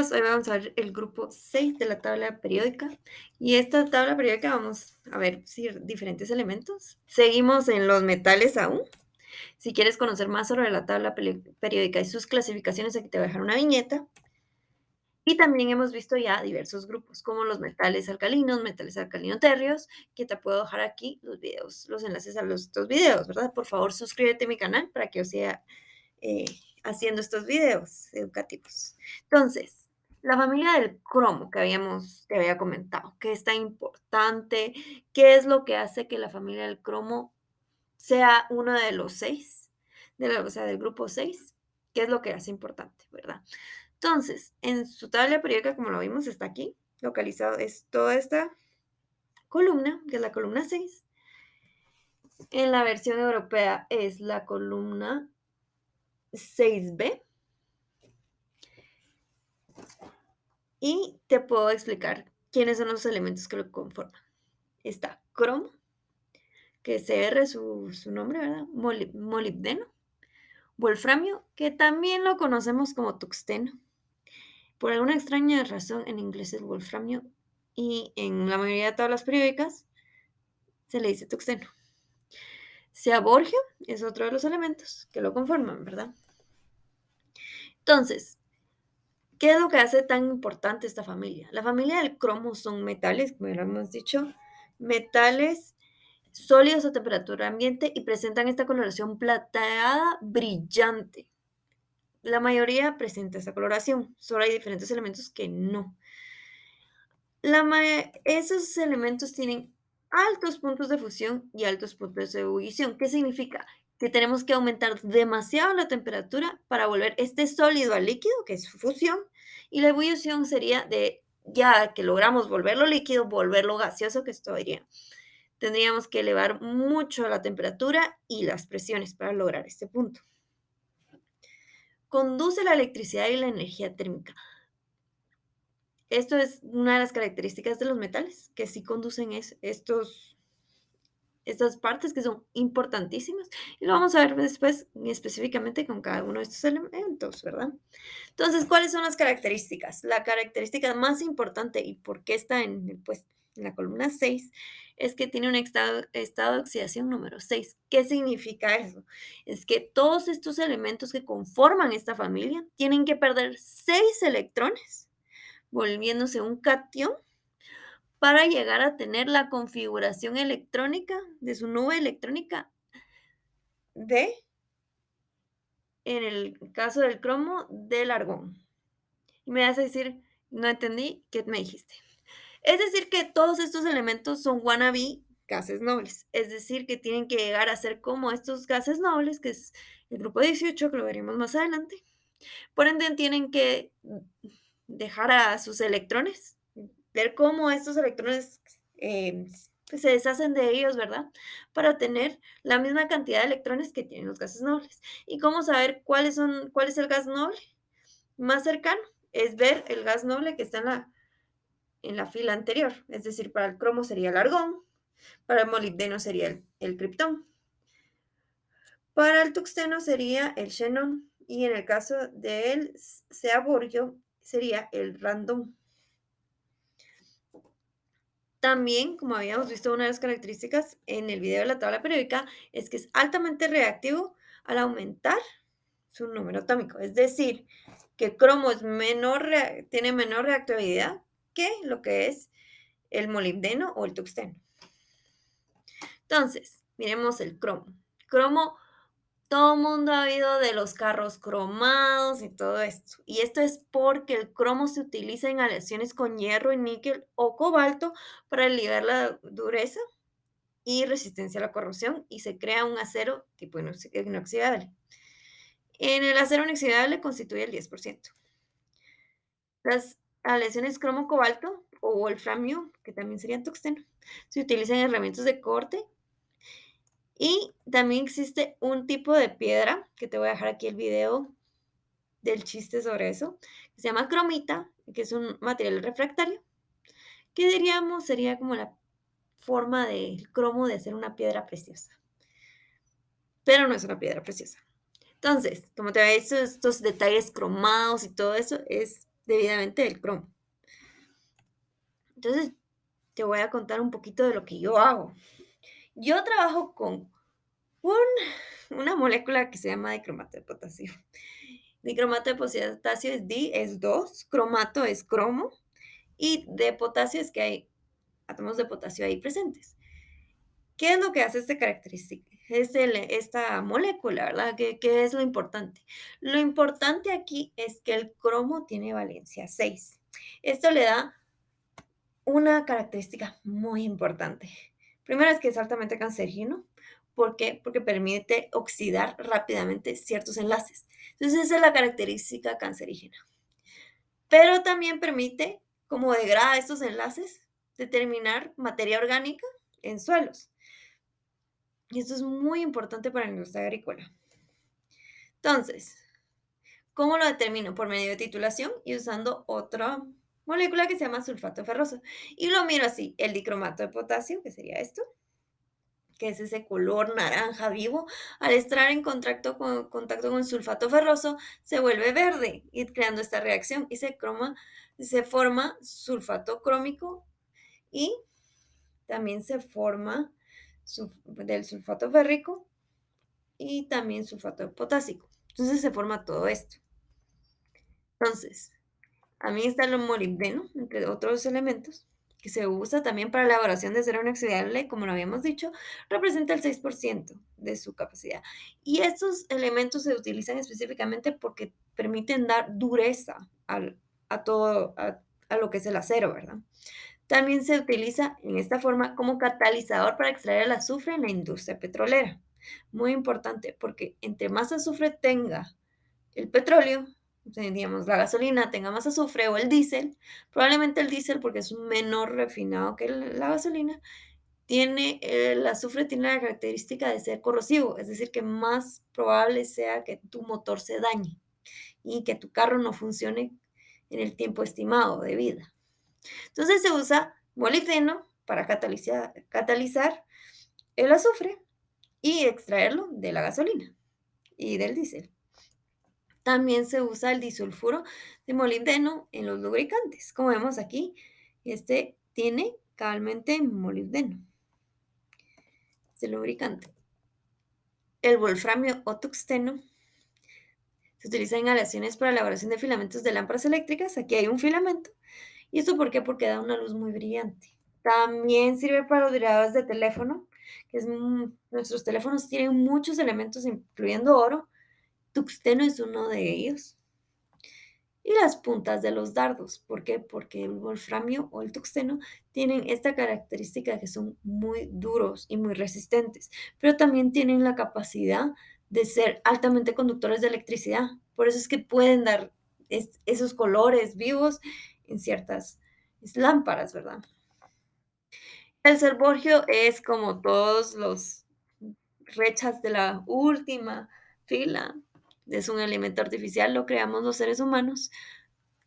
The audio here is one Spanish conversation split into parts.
chicos, hoy vamos a ver el grupo 6 de la tabla periódica. Y esta tabla periódica vamos a ver diferentes elementos. Seguimos en los metales aún. Si quieres conocer más sobre la tabla periódica y sus clasificaciones, aquí te voy a dejar una viñeta. Y también hemos visto ya diversos grupos, como los metales alcalino-térreos, que te puedo dejar aquí los videos, los enlaces a los dos videos, ¿verdad? Por favor, suscríbete a mi canal para que os siga eh, haciendo estos videos educativos. Entonces, la familia del cromo te había comentado, que es tan importante, qué es lo que hace que la familia del cromo sea uno de los seis, o sea, del grupo 6, qué es lo que hace importante, ¿verdad? Entonces, en su tabla periódica, como lo vimos, está aquí, localizado, es toda esta columna, que es la columna 6. En la versión europea es la columna 6B. Y te puedo explicar quiénes son los elementos que lo conforman. Está cromo, que es Cr, su nombre, ¿verdad? Molibdeno. Wolframio, que también lo conocemos como tuxteno. Por alguna extraña razón, en inglés es wolframio y en la mayoría de tablas periódicas se le dice tuxteno. Seaborgio es otro de los elementos que lo conforman, ¿verdad? Entonces, ¿qué es lo que hace tan importante esta familia? La familia del cromo son metales, como ya lo hemos dicho, metales sólidos a temperatura ambiente y presentan esta coloración plateada brillante. La mayoría presenta esta coloración, solo hay diferentes elementos que no. Esos elementos tienen altos puntos de fusión y altos puntos de ebullición. ¿Qué significa? Que tenemos que aumentar demasiado la temperatura para volver este sólido al líquido, que es fusión, y la ebullición sería de, ya que logramos volverlo líquido, volverlo gaseoso, que esto iría. Tendríamos que elevar mucho la temperatura y las presiones para lograr este punto. Conduce la electricidad y la energía térmica. Esto es una de las características de los metales, que sí conducen estas partes que son importantísimas. Y lo vamos a ver después específicamente con cada uno de estos elementos, ¿verdad? Entonces, ¿cuáles son las características? La característica más importante y por qué está pues, en la columna 6 es que tiene un estado de oxidación número 6. ¿Qué significa eso? Es que todos estos elementos que conforman esta familia tienen que perder 6 electrones, volviéndose un cation, para llegar a tener la configuración electrónica de su nube electrónica de, en el caso del cromo, del argón. Y me vas a decir, no entendí, ¿qué me dijiste? Es decir, que todos estos elementos son wannabe gases nobles, es decir, que tienen que llegar a ser como estos gases nobles, que es el grupo 18, que lo veremos más adelante. Por ende, tienen que dejar a sus electrones, ver cómo estos electrones pues, se deshacen de ellos, ¿verdad? Para tener la misma cantidad de electrones que tienen los gases nobles. ¿Y cómo saber cuál es el gas noble más cercano? Es ver el gas noble que está en la fila anterior. Es decir, para el cromo sería el argón, para el molibdeno sería el criptón, para el tuxteno sería el xenón y en el caso del seaborgio sería el radón. También, como habíamos visto, una de las características en el video de la tabla periódica es que es altamente reactivo al aumentar su número atómico. Es decir, que el cromo tiene menor reactividad que lo que es el molibdeno o el tuxteno. Entonces, miremos el cromo. Cromo, todo el mundo ha oído de los carros cromados y todo esto. Y esto es porque el cromo se utiliza en aleaciones con hierro y níquel o cobalto para aliviar la dureza y resistencia a la corrosión y se crea un acero tipo inoxidable. En el acero inoxidable constituye el 10%. Las aleaciones cromo-cobalto o wolframio, que también serían tuxteno, se utilizan en herramientas de corte. Y también existe un tipo de piedra, que te voy a dejar aquí el video del chiste sobre eso, que se llama cromita, que es un material refractario, que diríamos sería como la forma del cromo de hacer una piedra preciosa. Pero no es una piedra preciosa. Entonces, como te había dicho, estos detalles cromados y todo eso es debidamente del cromo. Entonces, te voy a contar un poquito de lo que yo hago. Yo trabajo con un una molécula que se llama dicromato de potasio. Dicromato de potasio es di, es 2, cromato es cromo, y de potasio es que hay átomos de potasio ahí presentes. ¿Qué es lo que hace esta característica? Esta molécula, ¿verdad? ¿Qué es lo importante? Lo importante aquí es que el cromo tiene valencia 6. Esto le da una característica muy importante. Primero es que es altamente cancerígeno. ¿Por qué? Porque permite oxidar rápidamente ciertos enlaces. Entonces, esa es la característica cancerígena. Pero también permite, como degrada estos enlaces, determinar materia orgánica en suelos. Y esto es muy importante para la industria agrícola. Entonces, ¿cómo lo determino? Por medio de titulación y usando otra molécula que se llama sulfato ferroso. Y lo miro así, el dicromato de potasio, que sería esto, que es ese color naranja vivo, al estar en contacto con el sulfato ferroso, se vuelve verde y creando esta reacción y se forma sulfato crómico y también se forma del sulfato férrico y también sulfato potásico. Entonces se forma todo esto. Entonces, a mí está el molibdeno, entre otros elementos, que se usa también para la elaboración de acero inoxidable, como lo habíamos dicho, representa el 6% de su capacidad. Y estos elementos se utilizan específicamente porque permiten dar dureza a todo, a lo que es el acero, ¿verdad? También se utiliza en esta forma como catalizador para extraer el azufre en la industria petrolera. Muy importante, porque entre más azufre tenga el petróleo, digamos, la gasolina tenga más azufre o el diésel, probablemente el diésel, porque es menor refinado que la gasolina, el azufre tiene la característica de ser corrosivo, es decir, que más probable sea que tu motor se dañe y que tu carro no funcione en el tiempo estimado de vida. Entonces se usa molibdeno para catalizar el azufre y extraerlo de la gasolina y del diésel. También se usa el disulfuro de molibdeno en los lubricantes. Como vemos aquí, este tiene cabalmente molibdeno, es el lubricante. El wolframio o tuxteno se utiliza en aleaciones para elaboración de filamentos de lámparas eléctricas. Aquí hay un filamento. ¿Y esto por qué? Porque da una luz muy brillante. También sirve para los derivados de teléfono, nuestros teléfonos tienen muchos elementos, incluyendo oro. Tuxteno es uno de ellos. Y las puntas de los dardos. ¿Por qué? Porque el wolframio o el tuxteno tienen esta característica de que son muy duros y muy resistentes, pero también tienen la capacidad de ser altamente conductores de electricidad. Por eso es que pueden dar esos colores vivos en ciertas lámparas, ¿verdad? El serborgio es como todos los rechas de la última fila. Es un elemento artificial, lo creamos los seres humanos.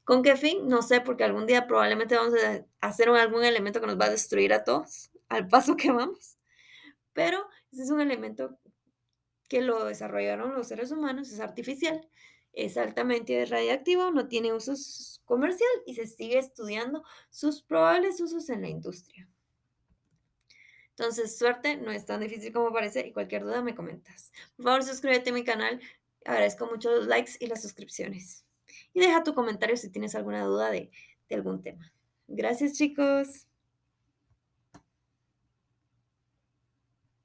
¿Con qué fin? No sé, porque algún día probablemente vamos a hacer algún elemento que nos va a destruir a todos, al paso que vamos. Pero ese es un elemento que lo desarrollaron los seres humanos, es artificial, es altamente radiactivo, no tiene usos comercial y se sigue estudiando sus probables usos en la industria. Entonces, suerte, no es tan difícil como parece y cualquier duda me comentas. Por favor, suscríbete a mi canal, agradezco mucho los likes y las suscripciones. Y deja tu comentario si tienes alguna duda de algún tema. Gracias, chicos.